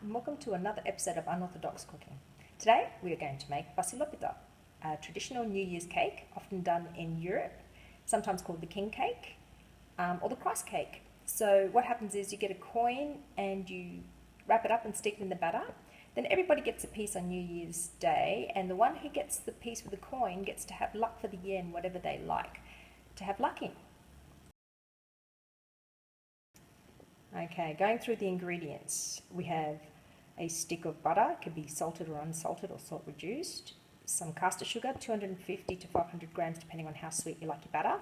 and welcome to another episode of Unorthodox Cooking. Today we are going to make Vasilopita, a traditional New Year's cake often done in Europe, sometimes called the king cake or the Christ cake. So what happens is you get a coin and you wrap it up and stick it in the batter. Then everybody gets a piece on New Year's Day, and the one who gets the piece with the coin gets to have luck for the year and whatever they like to have luck in. Okay, going through the ingredients, we have a stick of butter, it could be salted or unsalted or salt reduced, some caster sugar, 250 to 500 grams depending on how sweet you like your batter,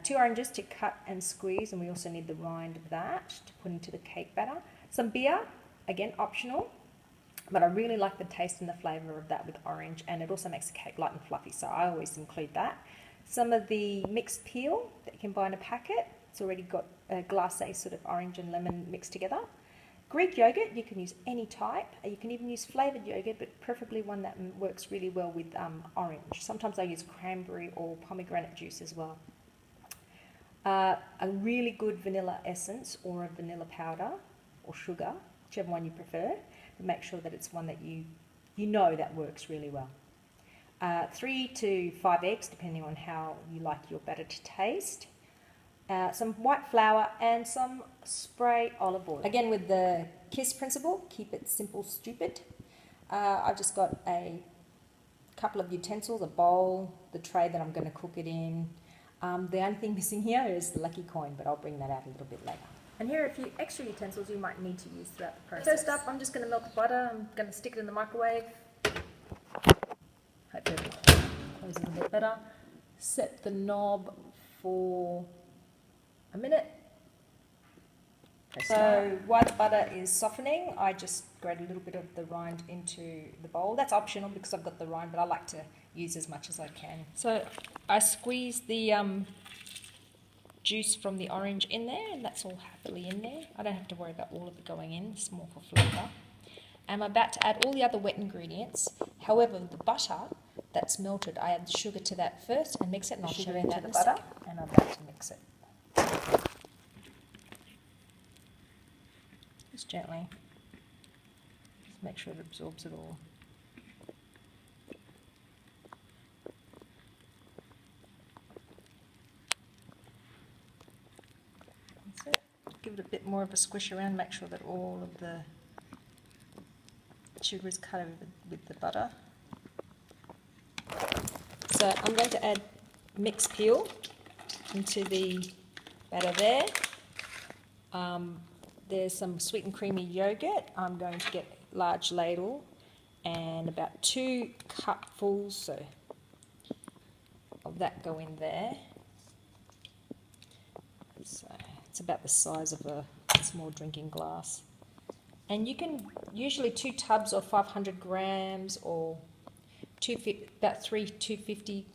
2 oranges to cut and squeeze, and we also need the rind of that to put into the cake batter, some beer, again optional, but I really like the taste and the flavour of that with orange, and it also makes the cake light and fluffy, so I always include that. Some of the mixed peel that you can buy in a packet. It's already got a glacé sort of orange and lemon mixed together. Greek yogurt, you can use any type. You can even use flavoured yogurt, but preferably one that works really well with orange. Sometimes I use cranberry or pomegranate juice as well. A really good vanilla essence or a vanilla powder or sugar, whichever one you prefer, but make sure that it's one that you know that works really well. 3 to 5 eggs, depending on how you like your batter to taste. Some white flour and some spray olive oil. Again, with the KISS principle, keep it simple, stupid. I've just got a couple of utensils, a bowl, the tray that I'm going to cook it in. The only thing missing here is the lucky coin, but I'll bring that out a little bit later. And here are a few extra utensils you might need to use throughout the process. First up, I'm just going to melt the butter. I'm going to stick it in the microwave. Hopefully it'll close it a bit better. Set the knob for a minute. So while the butter is softening, I just grate a little bit of the rind into the bowl. That's optional because I've got the rind, but I like to use as much as I can. So I squeeze the juice from the orange in there, and that's all happily in there. I don't have to worry about all of it going in. It's more for flavour. I'm about to add all the other wet ingredients. However, the butter that's melted, I add sugar to that first and mix it, and I'll show you that in a second. And I'm about to mix it. Just gently. Just make sure it absorbs it all. That's it. Give it a bit more of a squish around, make sure that all of the sugar is cut over with the butter. So I'm going to add mixed peel into the batter there. There's some sweet and creamy yogurt. I'm going to get a large ladle and about 2 cupfuls of that go in there. So it's about the size of a small drinking glass. And you can usually 2 tubs of 500 grams or about 3 250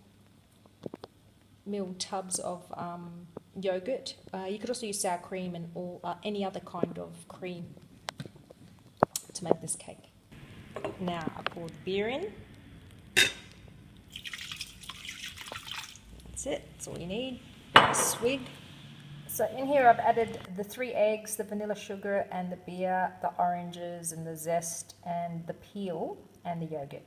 ml tubs of yogurt. You could also use sour cream and any other kind of cream to make this cake. Now I pour the beer in. That's it. That's all you need. A swig. So in here I've added the 3 eggs, the vanilla sugar and the beer, the oranges and the zest and the peel and the yogurt.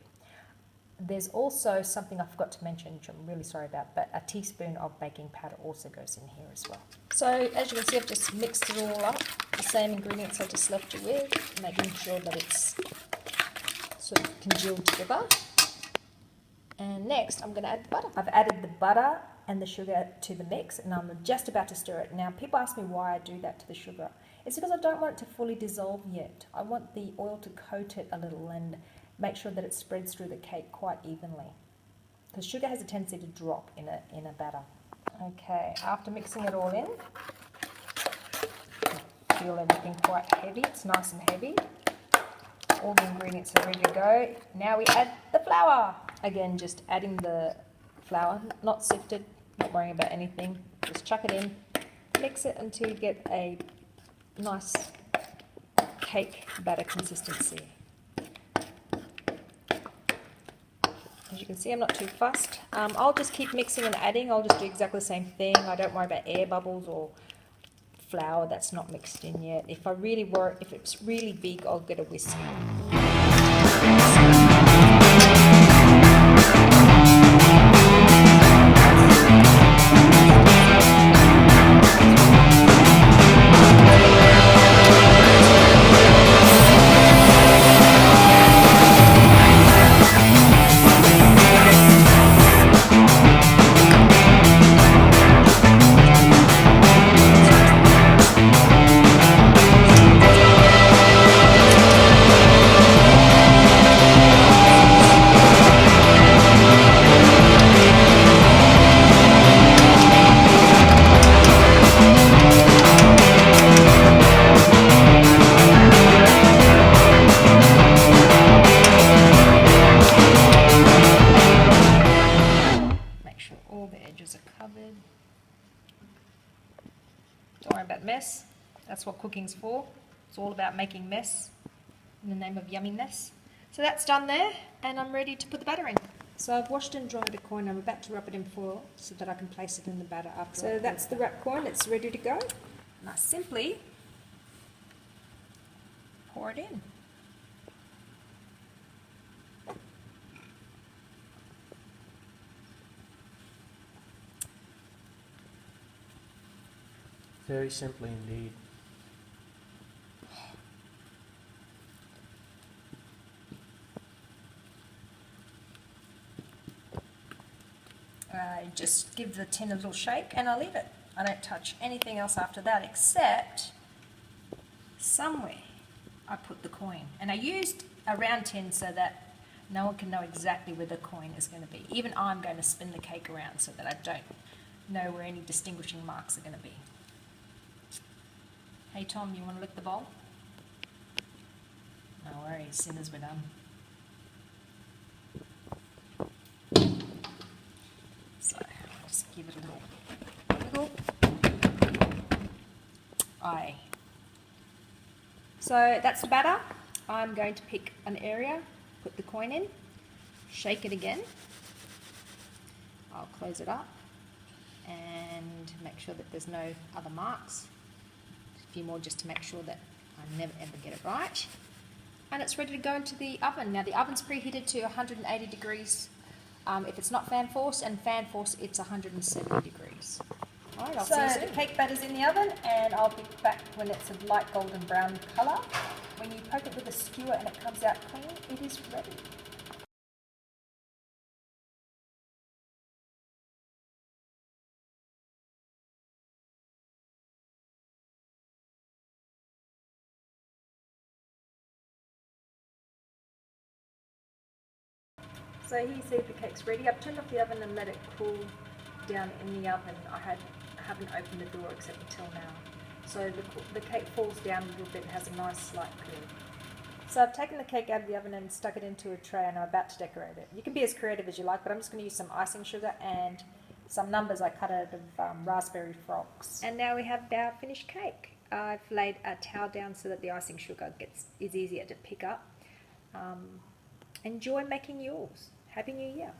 There's also something I forgot to mention, which I'm really sorry about, but a teaspoon of baking powder also goes in here as well. So as you can see, I've just mixed it all up, the same ingredients I just left you with, making sure that it's sort of congealed together. And next I'm going to add the butter. I've added the butter and the sugar to the mix, and I'm just about to stir it. Now people ask me why I do that to the sugar. It's because I don't want it to fully dissolve yet. I want the oil to coat it a little and make sure that it spreads through the cake quite evenly, because sugar has a tendency to drop in a batter. Okay, after mixing it all in, feel everything quite heavy. It's nice and heavy. All the ingredients are ready to go. Now we add the flour. Again, just adding the flour, not sifted, not worrying about anything. Just chuck it in, mix it until you get a nice cake batter consistency. As you can see, I'm not too fussed. I'll just keep mixing and adding. I'll just do exactly the same thing. I don't worry about air bubbles or flour that's not mixed in yet. If it's really big, I'll get a whisk. All the edges are covered. Don't worry about mess. That's what cooking's for. It's all about making mess in the name of yumminess. So that's done there, and I'm ready to put the batter in. So I've washed and dried the coin. I'm about to wrap it in foil so that I can place it in the batter after. So that's the wrap coin. It's ready to go. And I simply pour it in. Very simply indeed. I just give the tin a little shake and I leave it. I don't touch anything else after that except somewhere I put the coin. And I used a round tin so that no one can know exactly where the coin is going to be. Even I'm going to spin the cake around so that I don't know where any distinguishing marks are going to be. Hey Tom, you want to lick the bowl? No worries, as soon as we're done. So, I'll just give it a little wiggle. Aye. So that's the batter. I'm going to pick an area, put the coin in, shake it again. I'll close it up and make sure that there's no other marks. A few more just to make sure that I never ever get it right. And it's ready to go into the oven. Now the oven's preheated to 180 degrees if it's not fan force, and fan force it's 170 degrees. Alright, I'll see you soon. The cake batter's in the oven and I'll be back when it's a light golden brown colour. When you poke it with a skewer and it comes out clean, it is ready. So here you see the cake's ready. I've turned off the oven and let it cool down in the oven. I haven't opened the door except until now. So the cake falls down a little bit and has a nice slight curve. So I've taken the cake out of the oven and stuck it into a tray and I'm about to decorate it. You can be as creative as you like, but I'm just going to use some icing sugar and some numbers I cut out of raspberry frogs. And now we have our finished cake. I've laid a towel down so that the icing sugar is easier to pick up. Enjoy making yours. Happy New Year.